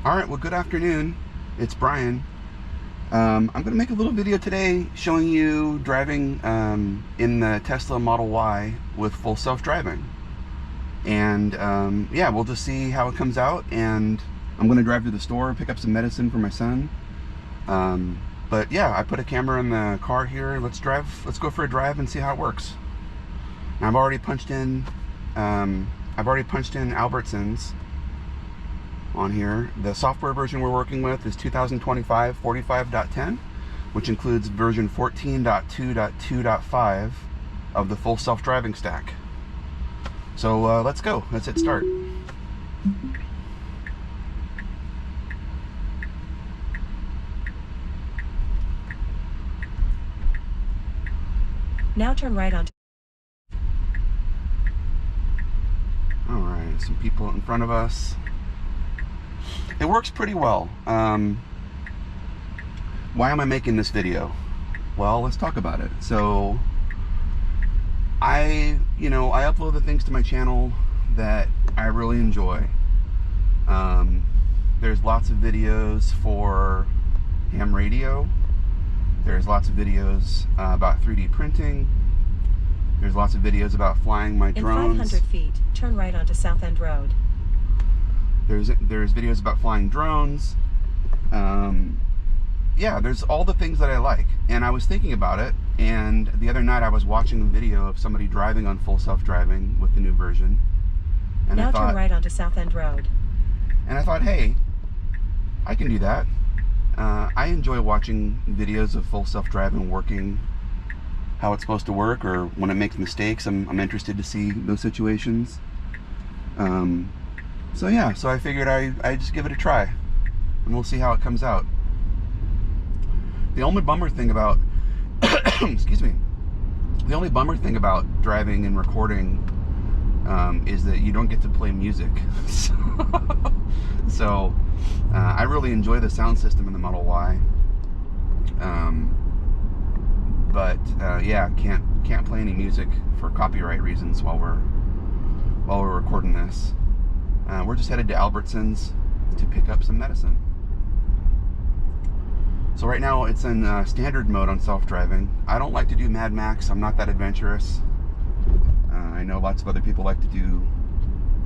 Alright, well, good afternoon. It's Brian. I'm going to make a little video today showing you driving in the Tesla Model Y with full self-driving. And yeah, we'll just see how it comes out. And I'm going to drive to the store, pick up some medicine for my son. But yeah, I put a camera in the car here. Let's go for a drive and see how it works. Now, I've already punched in Albertsons on here. The software version we're working with is 2025 45.10, which includes version 14.2.2.5 of the full self-driving stack. So let's go. Let's hit start. Now turn right onto. All right, some people in front of us. It works pretty well. Why am I making this video? Well, let's talk about it. So I upload the things to my channel that I really enjoy. There's lots of videos for ham radio. There's lots of videos about 3D printing. There's lots of videos about flying my drones. In 500 feet, turn right onto South End Road. There's videos about flying drones. Yeah, there's all the things that I like. And I was thinking about it, and the other night I was watching a video of somebody driving on full self-driving with the new version. And now turn right onto South End Road. And I thought, hey, I can do that. I enjoy watching videos of full self-driving working, how it's supposed to work, or when it makes mistakes. I'm interested to see those situations. So yeah, so I figured I just give it a try, and we'll see how it comes out. The only bummer thing about excuse me, the only bummer thing about driving and recording is that you don't get to play music. So I really enjoy the sound system in the Model Y, but yeah, can't play any music for copyright reasons while we're recording this. We're just headed to Albertsons to pick up some medicine. So right now it's in standard mode on self-driving. I don't like to do Mad Max. I'm not that adventurous. I know lots of other people like to do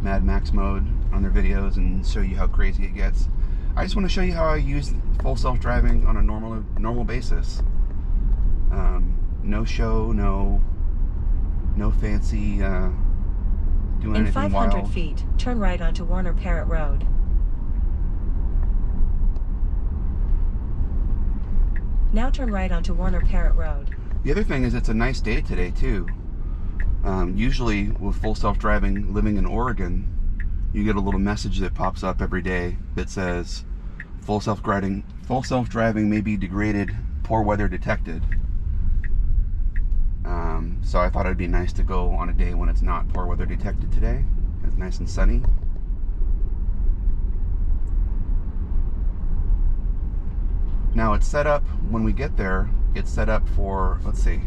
Mad Max mode on their videos and show you how crazy it gets. I just want to show you how I use full self-driving on a normal basis. No show, no fancy doing in anything 500 wild. feet, turn right onto Warner Parrott Road. Now turn right onto Warner Parrott Road. The other thing is it's a nice day today too. Usually with full self-driving living in Oregon, you get a little message that pops up every day that says full self-driving may be degraded, poor weather detected. So I thought it'd be nice to go on a day when it's not poor weather detected today. It's nice and sunny. Now it's set up, when we get there, it's set up for, let's see,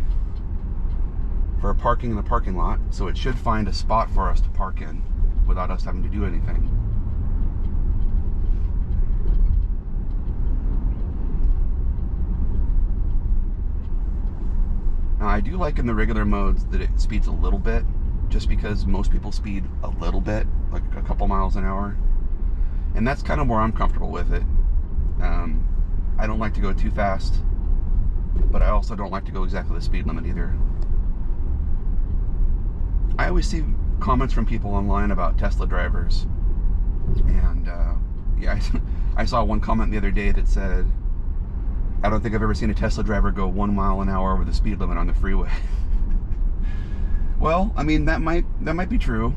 for parking in the parking lot. So it should find a spot for us to park in without us having to do anything. Now, I do like in the regular modes that it speeds a little bit, just because most people speed a little bit, like a couple miles an hour. And that's kind of where I'm comfortable with it. I don't like to go too fast, but I also don't like to go exactly the speed limit either. I always see comments from people online about Tesla drivers. And yeah, I saw one comment the other day that said, I don't think I've ever seen a Tesla driver go 1 mile an hour over the speed limit on the freeway. Well, I mean, that might be true.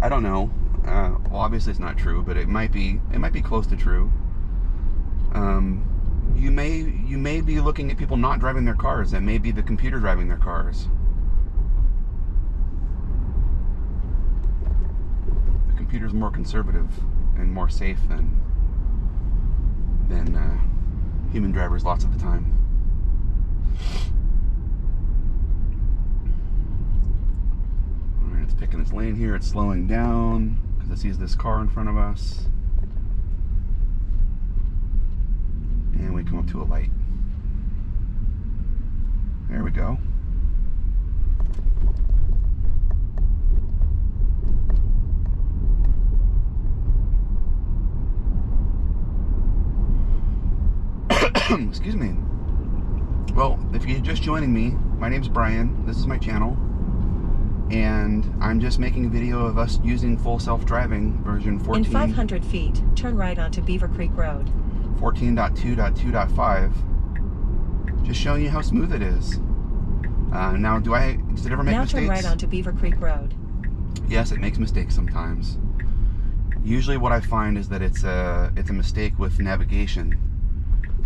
I don't know. Well, obviously it's not true, but it might be close to true. You may be looking at people not driving their cars. That may be the computer driving their cars. The computer's more conservative and more safe than human drivers lots of the time. All right, it's picking its lane here. It's slowing down because it sees this car in front of us. to a light. There we go. Excuse me. Well, if you're just joining me, my name's Bryan. This is my channel. And I'm just making a video of us using full self-driving version 14. In 500 feet, turn right onto Beaver Creek Road. 14.2.2.5. Just showing you how smooth it is. Now, does it ever make mistakes? Now turn right onto Beaver Creek Road. Yes, it makes mistakes sometimes. Usually what I find is that it's a mistake with navigation.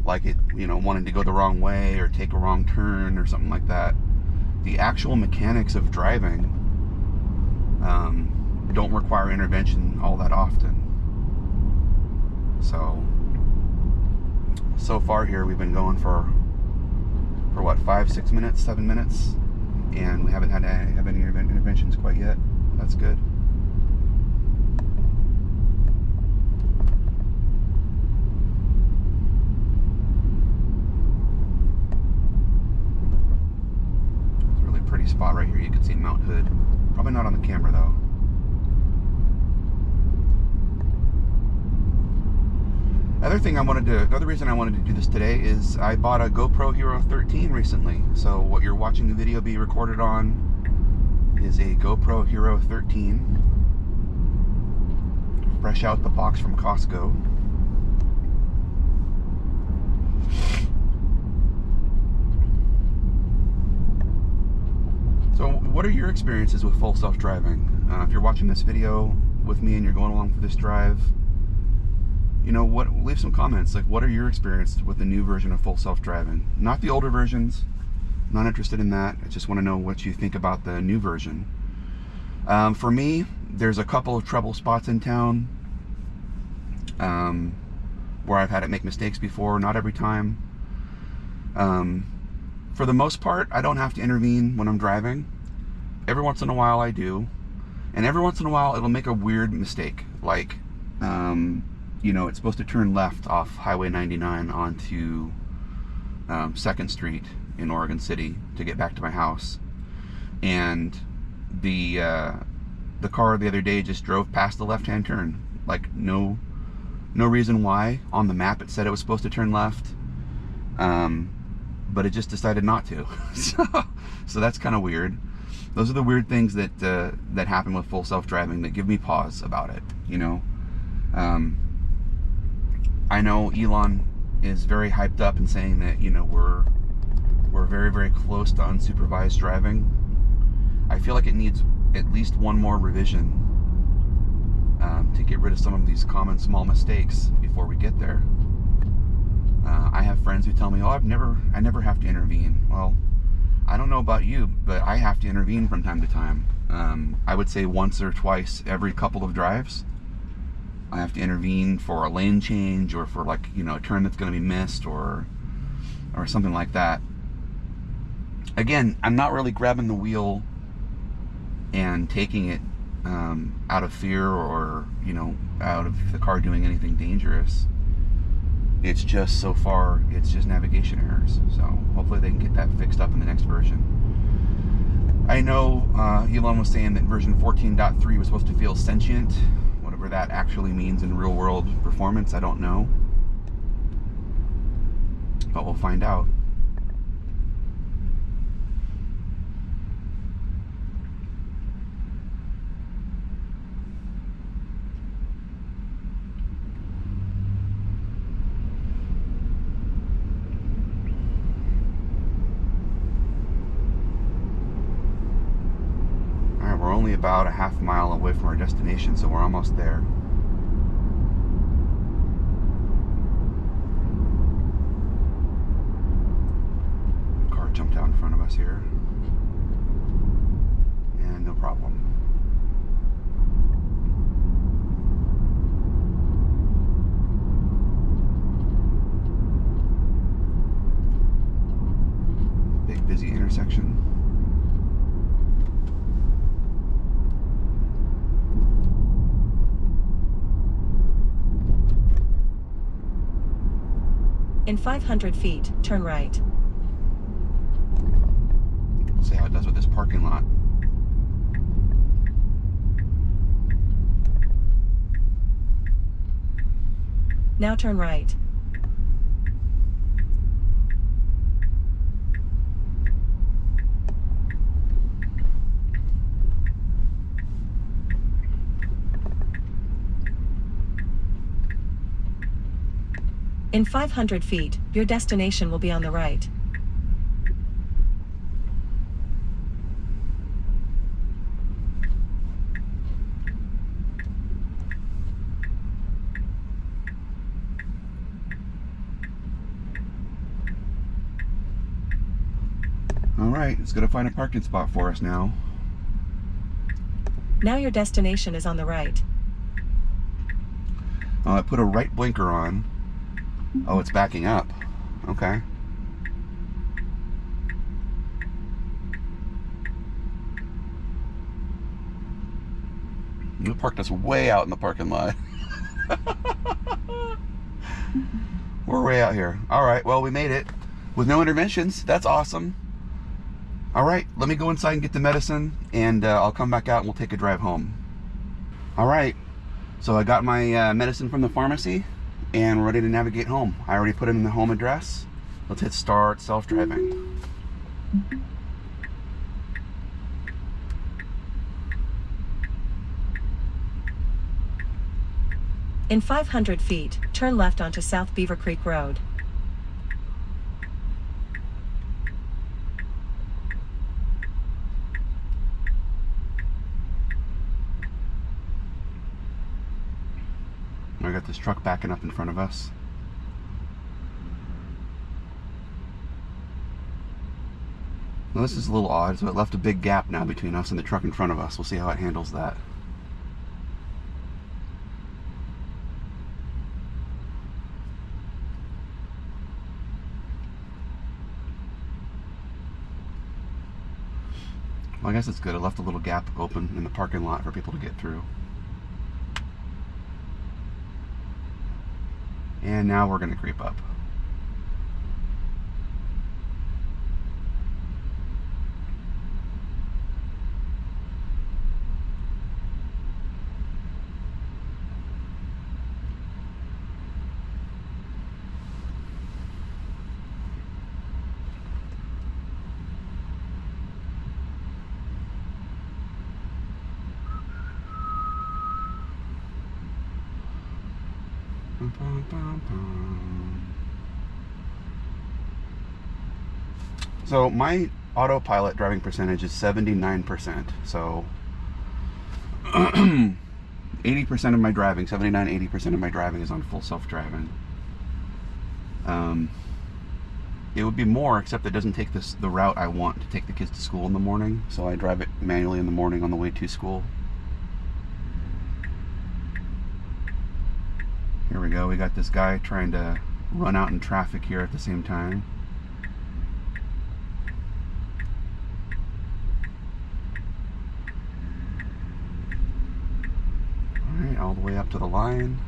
Like it, wanting to go the wrong way or take a wrong turn or something like that. The actual mechanics of driving don't require intervention all that often. So far here we've been going for what, 5, 6 minutes, 7 minutes, and we haven't had to have any interventions quite yet. That's good. Spot right here, you can see Mount Hood. Probably not on the camera though. Another reason I wanted to do this today is I bought a GoPro Hero 13 recently. So what you're watching the video be recorded on is a GoPro Hero 13. Fresh out the box from Costco. So what are your experiences with full self-driving? If you're watching this video with me and you're going along for this drive, leave some comments. Like, what are your experiences with the new version of full self-driving? Not the older versions. I'm not interested in that. I just want to know what you think about the new version. For me, there's a couple of trouble spots in town where I've had it make mistakes before. Not every time. For the most part, I don't have to intervene when I'm driving. Every once in a while I do. And every once in a while it'll make a weird mistake. Like, it's supposed to turn left off Highway 99 onto 2nd Street in Oregon City to get back to my house. And the car the other day just drove past the left-hand turn. Like, no reason why. On the map it said it was supposed to turn left. But it just decided not to. So that's kind of weird. Those are the weird things that happen with full self-driving that give me pause about it. I know Elon is very hyped up and saying that we're very, very close to unsupervised driving. I feel like it needs at least one more revision to get rid of some of these common small mistakes before we get there. I have friends who tell me, I never have to intervene. Well, I don't know about you, but I have to intervene from time to time. I would say once or twice every couple of drives. I have to intervene for a lane change or for a turn that's going to be missed or something like that. Again, I'm not really grabbing the wheel and taking it out of fear or out of the car doing anything dangerous. It's just, so far, it's just navigation errors. So hopefully they can get that fixed up in the next version. I know Elon was saying that version 14.3 was supposed to feel sentient. Whatever that actually means in real world performance, I don't know. But we'll find out. Only about a half mile away from our destination, so we're almost there. The car jumped out in front of us here, and no problem. Big busy intersection. In 500 feet, turn right. We'll see how it does with this parking lot. Now turn right. In 500 feet, your destination will be on the right. Alright, it's going to find a parking spot for us now. Now your destination is on the right. I put a right blinker on. Oh, it's backing up. Okay. We parked us way out in the parking lot. We're way out here. Alright, well, we made it with no interventions. That's awesome. Alright, let me go inside and get the medicine, and I'll come back out and we'll take a drive home. Alright, so I got my medicine from the pharmacy, and we're ready to navigate home. I already put in the home address. Let's hit start self-driving. In 500 feet, turn left onto South Beaver Creek Road. I got this truck backing up in front of us. Well, this is a little odd, so it left a big gap now between us and the truck in front of us. We'll see how it handles that. Well, I guess it's good. It left a little gap open in the parking lot for people to get through. And now we're going to creep up. So my autopilot driving percentage is 79%. So 80% of my driving, 80% of my driving is on full self-driving. It would be more, except it doesn't take the route I want to take the kids to school in the morning. So I drive it manually in the morning on the way to school. Here we go. We got this guy trying to run out in traffic here at the same time. Alright, all the way up to the line.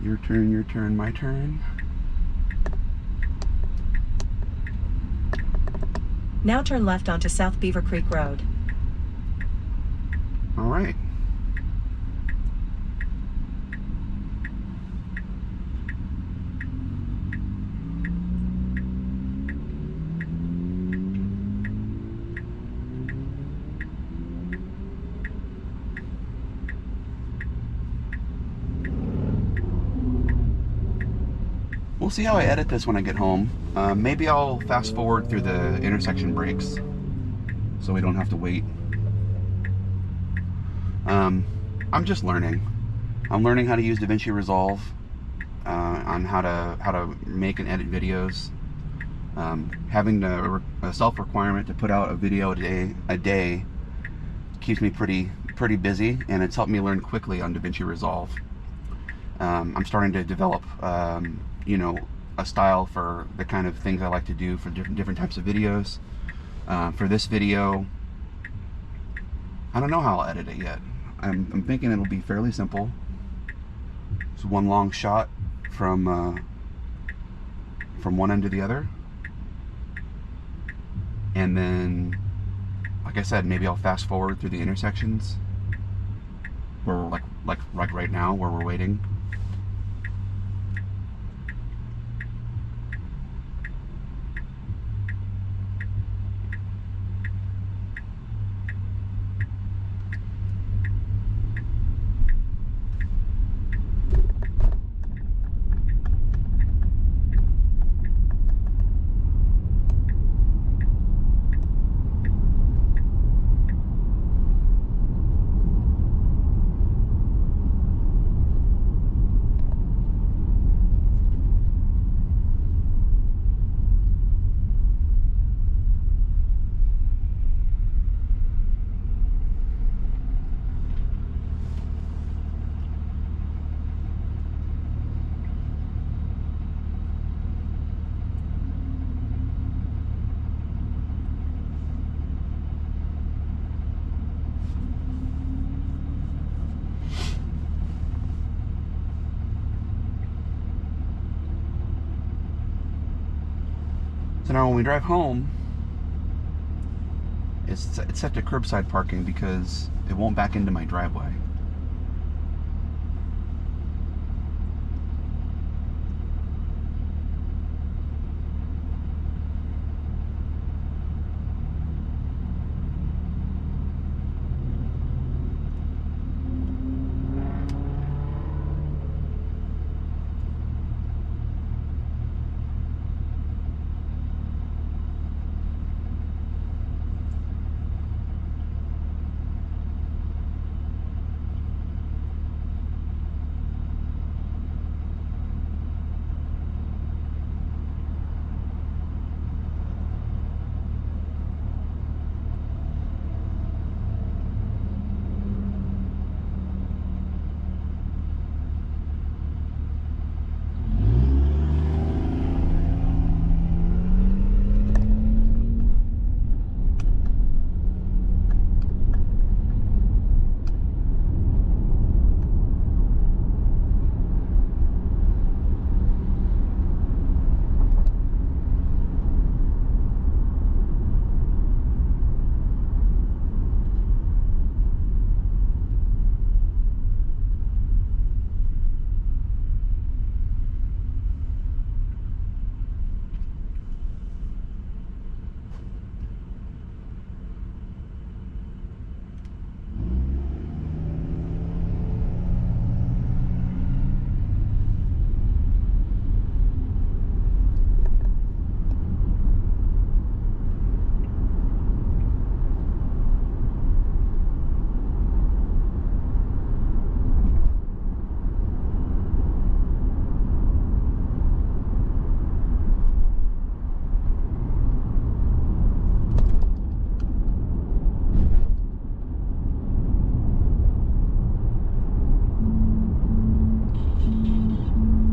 Your turn, my turn. Now turn left onto South Beaver Creek Road. Alright. We'll see how I edit this when I get home. Maybe I'll fast forward through the intersection breaks so we don't have to wait. I'm just learning. I'm learning how to use DaVinci Resolve, on how to make and edit videos. Having a self-requirement to put out a video a day keeps me pretty busy, and it's helped me learn quickly on DaVinci Resolve. I'm starting to develop you know, a style for the kind of things I like to do for different types of videos. For this video, I don't know how I'll edit it yet. I'm thinking it'll be fairly simple. It's one long shot from one end to the other. And then, like I said, maybe I'll fast forward through the intersections where we're like right now where we're waiting. So now when we drive home, it's set to curbside parking because it won't back into my driveway.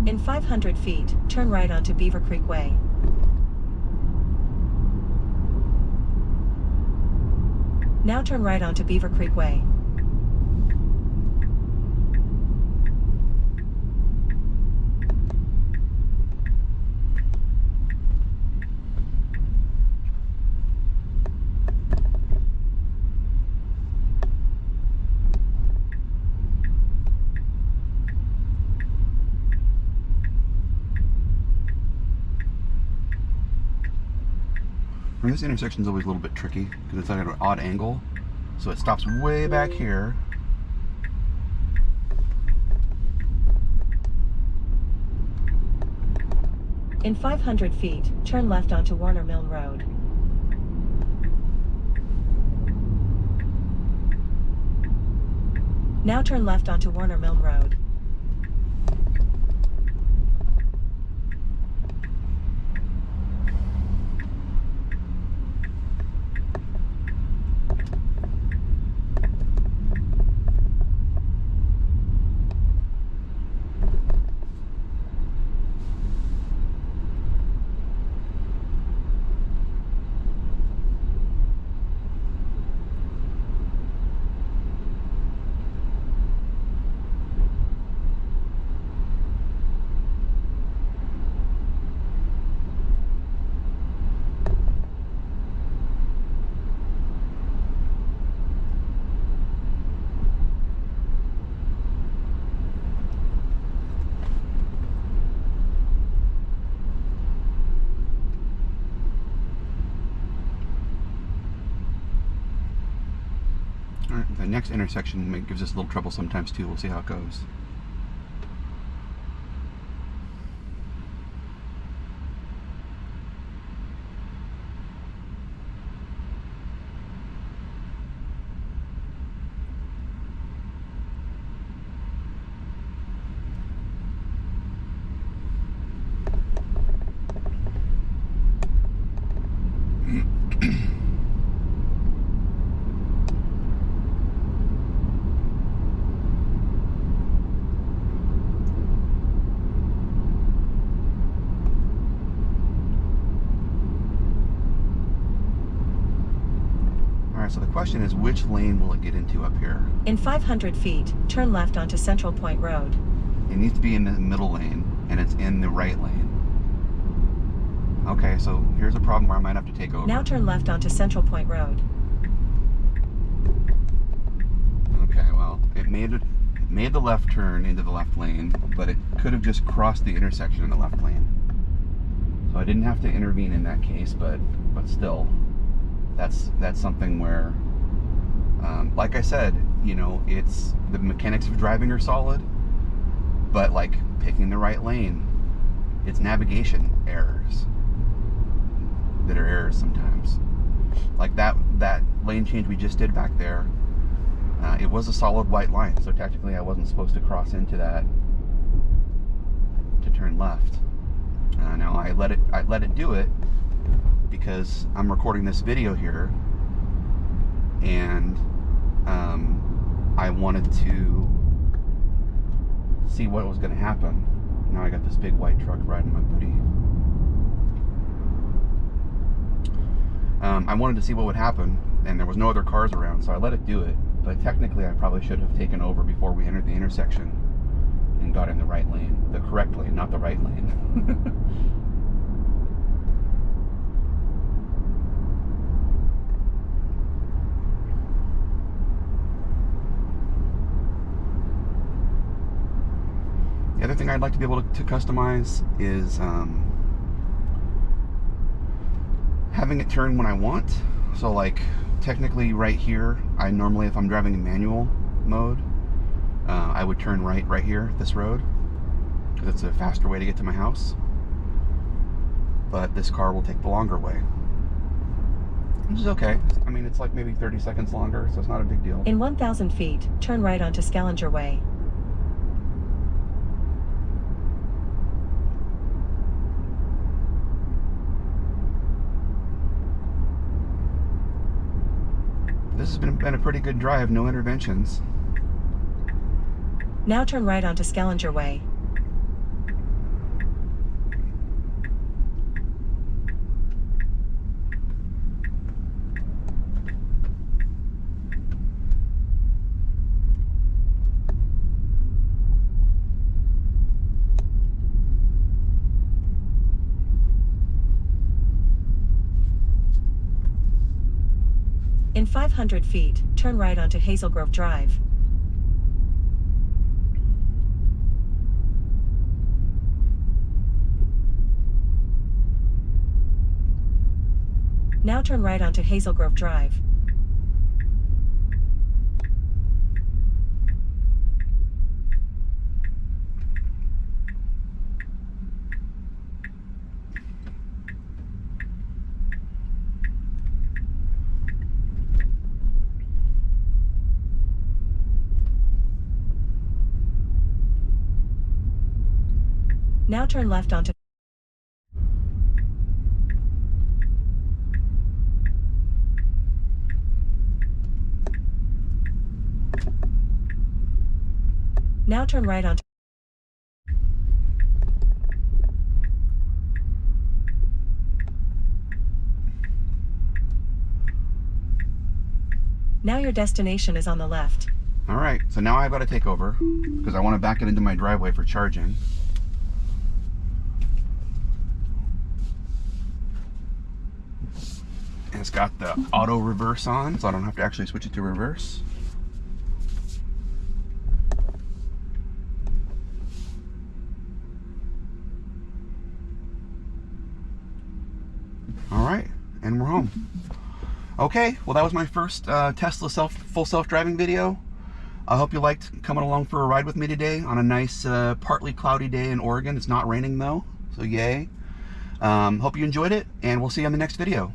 In 500 feet, turn right onto Beaver Creek Way. Now turn right onto Beaver Creek Way. And this intersection is always a little bit tricky because it's at an odd angle, so it stops way back here. In 500 feet, turn left onto Warner Milne Road. Now turn left onto Warner Milne Road. next intersection gives us a little trouble sometimes too. We'll see how it goes. So the question is, which lane will it get into up here? In 500 feet, turn left onto Central Point Road. It needs to be in the middle lane, and it's in the right lane. Okay, so here's a problem where I might have to take over. Now turn left onto Central Point Road. Okay, well, it made the left turn into the left lane, but it could have just crossed the intersection in the left lane. So I didn't have to intervene in that case, but still. That's something where, like I said, you know, it's the mechanics of driving are solid, but like picking the right lane, it's navigation errors that are errors sometimes. Like that lane change we just did back there, it was a solid white line, so technically I wasn't supposed to cross into that to turn left. Now I let it do it, because I'm recording this video here, and I wanted to see what was going to happen. Now I got this big white truck riding my booty. I wanted to see what would happen, and there was no other cars around, so I let it do it. But technically I probably should have taken over before we entered the intersection and got in the right lane, the correct lane, not the right lane. The other thing I'd like to be able to customize is having it turn when I want. So like technically right here, I normally, if I'm driving in manual mode, I would turn right here, this road, because it's a faster way to get to my house. But this car will take the longer way, which is okay. I mean, it's like maybe 30 seconds longer, so it's not a big deal. In 1,000 feet, turn right onto Scalinger Way. This has been a pretty good drive, no interventions. Now turn right onto Scalinger Way. In 500 feet, turn right onto Hazel Grove Drive. Now turn right onto Hazel Grove Drive. Now turn left onto Now turn right onto Now your destination is on the left. All right, so now I've got to take over because I want to back it into my driveway for charging. And it's got the auto reverse on, so I don't have to actually switch it to reverse. All right, and we're home. Okay, well that was my first Tesla full self-driving video. I hope you liked coming along for a ride with me today on a nice partly cloudy day in Oregon. It's not raining though, so yay. Hope you enjoyed it, and we'll see you on the next video.